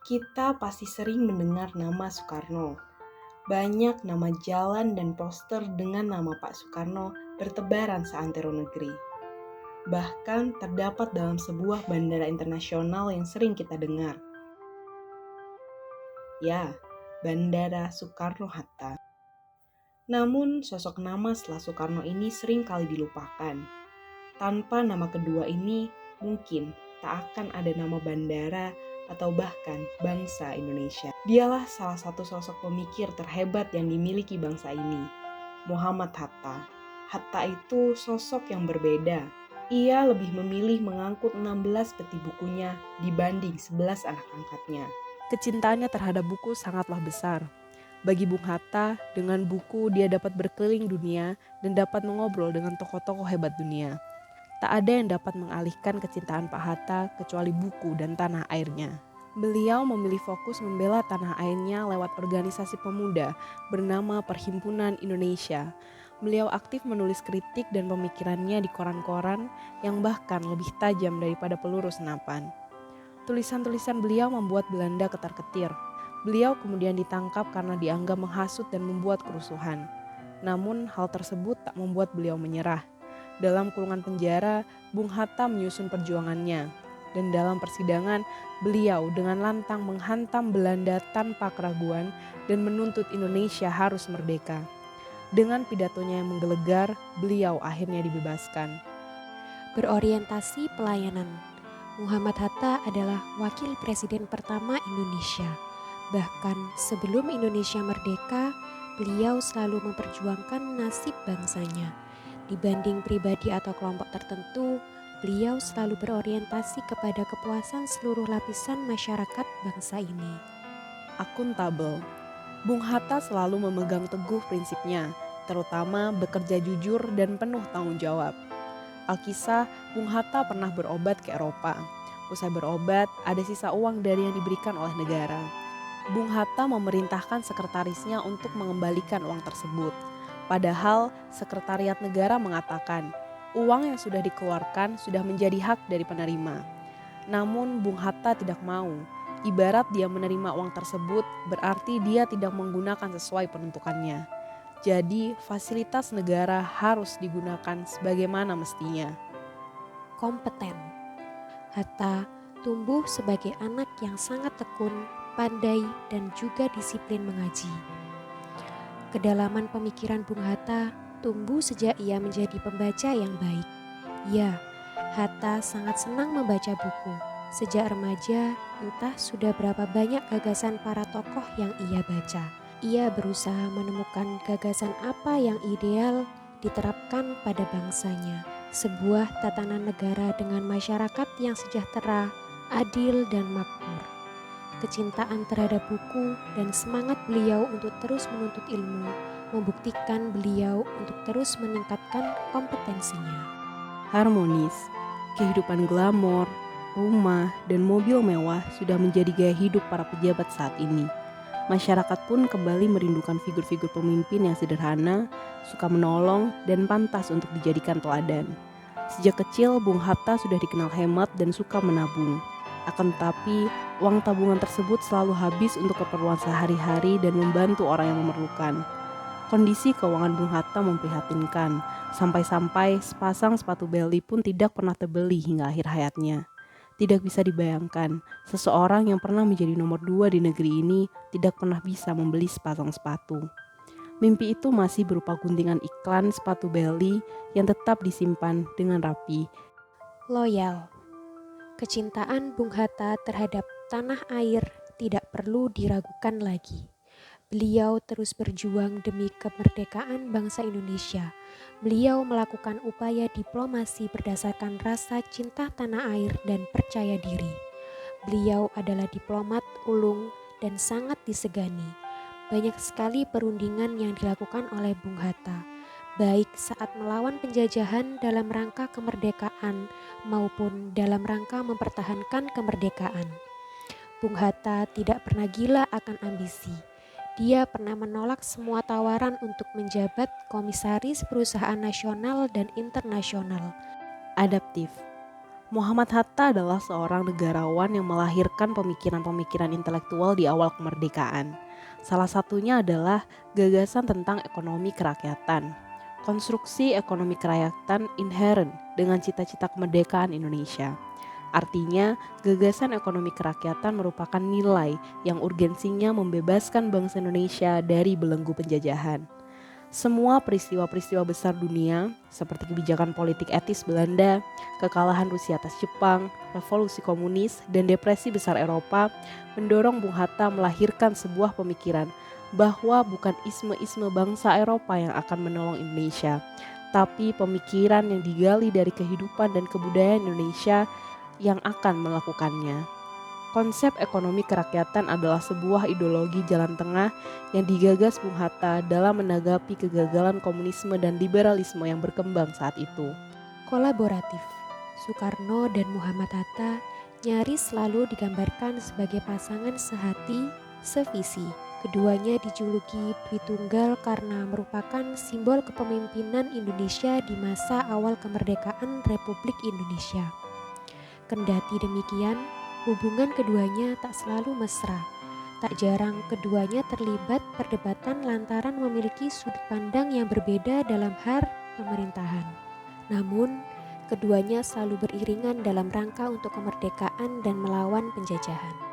Kita pasti sering mendengar nama Soekarno. Banyak nama jalan dan poster dengan nama Pak Soekarno bertebaran seantero negeri. Bahkan terdapat dalam sebuah bandara internasional yang sering kita dengar. Ya, Bandara Soekarno-Hatta. Namun sosok nama setelah Soekarno ini sering kali dilupakan. Tanpa nama kedua ini, mungkin tak akan ada nama bandara atau bahkan bangsa Indonesia. Dialah salah satu sosok pemikir terhebat yang dimiliki bangsa ini, Muhammad Hatta. Hatta itu sosok yang berbeda. Ia lebih memilih mengangkut 16 peti bukunya dibanding 11 anak angkatnya. Kecintaannya terhadap buku sangatlah besar. Bagi Bung Hatta, dengan buku dia dapat berkeliling dunia dan dapat mengobrol dengan tokoh-tokoh hebat dunia. Tak ada yang dapat mengalihkan kecintaan Pak Hatta kecuali buku dan tanah airnya. Beliau memilih fokus membela tanah airnya lewat organisasi pemuda bernama Perhimpunan Indonesia. Beliau aktif menulis kritik dan pemikirannya di koran-koran yang bahkan lebih tajam daripada peluru senapan. Tulisan-tulisan beliau membuat Belanda ketar-ketir. Beliau kemudian ditangkap karena dianggap menghasut dan membuat kerusuhan. Namun hal tersebut tak membuat beliau menyerah. Dalam kurungan penjara, Bung Hatta menyusun perjuangannya. Dan dalam persidangan, beliau dengan lantang menghantam Belanda tanpa keraguan dan menuntut Indonesia harus merdeka. Dengan pidatonya yang menggelegar, beliau akhirnya dibebaskan. Berorientasi pelayanan. Muhammad Hatta adalah wakil presiden pertama Indonesia. Bahkan sebelum Indonesia merdeka, beliau selalu memperjuangkan nasib bangsanya. Dibanding pribadi atau kelompok tertentu, beliau selalu berorientasi kepada kepuasan seluruh lapisan masyarakat bangsa ini. Akuntabel. Bung Hatta selalu memegang teguh prinsipnya, terutama bekerja jujur dan penuh tanggung jawab. Alkisah, Bung Hatta pernah berobat ke Eropa. Usai berobat, ada sisa uang dari yang diberikan oleh negara. Bung Hatta memerintahkan sekretarisnya untuk mengembalikan uang tersebut. Padahal sekretariat negara mengatakan, uang yang sudah dikeluarkan sudah menjadi hak dari penerima. Namun Bung Hatta tidak mau. Ibarat dia menerima uang tersebut, berarti dia tidak menggunakan sesuai peruntukannya. Jadi fasilitas negara harus digunakan sebagaimana mestinya. Kompeten. Hatta tumbuh sebagai anak yang sangat tekun, pandai, dan juga disiplin mengaji. Kedalaman pemikiran Bung Hatta tumbuh sejak ia menjadi pembaca yang baik. Ya, Hatta sangat senang membaca buku. Sejak remaja, entah sudah berapa banyak gagasan para tokoh yang ia baca. Ia berusaha menemukan gagasan apa yang ideal diterapkan pada bangsanya. Sebuah tatanan negara dengan masyarakat yang sejahtera, adil, dan makmur. Kecintaan terhadap buku dan semangat beliau untuk terus menuntut ilmu membuktikan beliau untuk terus meningkatkan kompetensinya. Harmonis, kehidupan glamor, rumah, dan mobil mewah sudah menjadi gaya hidup para pejabat saat ini. Masyarakat pun kembali merindukan figur-figur pemimpin yang sederhana, suka menolong, dan pantas untuk dijadikan teladan. Sejak kecil, Bung Hatta sudah dikenal hemat dan suka menabung. Akan tetapi, uang tabungan tersebut selalu habis untuk keperluan sehari-hari dan membantu orang yang memerlukan. Kondisi keuangan Bung Hatta memprihatinkan, sampai-sampai sepasang sepatu Belly pun tidak pernah terbeli hingga akhir hayatnya. Tidak bisa dibayangkan, seseorang yang pernah menjadi nomor 2 di negeri ini tidak pernah bisa membeli sepasang sepatu. Mimpi itu masih berupa guntingan iklan sepatu Belly yang tetap disimpan dengan rapi. Loyal. Kecintaan Bung Hatta terhadap tanah air tidak perlu diragukan lagi. Beliau terus berjuang demi kemerdekaan bangsa Indonesia. Beliau melakukan upaya diplomasi berdasarkan rasa cinta tanah air dan percaya diri. Beliau adalah diplomat ulung dan sangat disegani. Banyak sekali perundingan yang dilakukan oleh Bung Hatta, baik saat melawan penjajahan dalam rangka kemerdekaan maupun dalam rangka mempertahankan kemerdekaan. Bung Hatta tidak pernah gila akan ambisi. Dia pernah menolak semua tawaran untuk menjabat komisaris perusahaan nasional dan internasional. Adaptif. Muhammad Hatta adalah seorang negarawan yang melahirkan pemikiran-pemikiran intelektual di awal kemerdekaan. Salah satunya adalah gagasan tentang ekonomi kerakyatan. Konstruksi ekonomi kerakyatan inheren dengan cita-cita kemerdekaan Indonesia. Artinya, gagasan ekonomi kerakyatan merupakan nilai yang urgensinya membebaskan bangsa Indonesia dari belenggu penjajahan. Semua peristiwa-peristiwa besar dunia, seperti kebijakan politik etis Belanda, kekalahan Rusia atas Jepang, revolusi komunis, dan depresi besar Eropa, mendorong Bung Hatta melahirkan sebuah pemikiran bahwa bukan isme-isme bangsa Eropa yang akan menolong Indonesia, tapi pemikiran yang digali dari kehidupan dan kebudayaan Indonesia yang akan melakukannya. Konsep ekonomi kerakyatan adalah sebuah ideologi jalan tengah yang digagas Bung Hatta dalam menanggapi kegagalan komunisme dan liberalisme yang berkembang saat itu. Kolaboratif, Soekarno dan Muhammad Hatta nyaris selalu digambarkan sebagai pasangan sehati, sevisi. Keduanya dijuluki Dwi Tunggal karena merupakan simbol kepemimpinan Indonesia di masa awal kemerdekaan Republik Indonesia. Kendati demikian, hubungan keduanya tak selalu mesra. Tak jarang keduanya terlibat perdebatan lantaran memiliki sudut pandang yang berbeda dalam hal pemerintahan. Namun, keduanya selalu beriringan dalam rangka untuk kemerdekaan dan melawan penjajahan.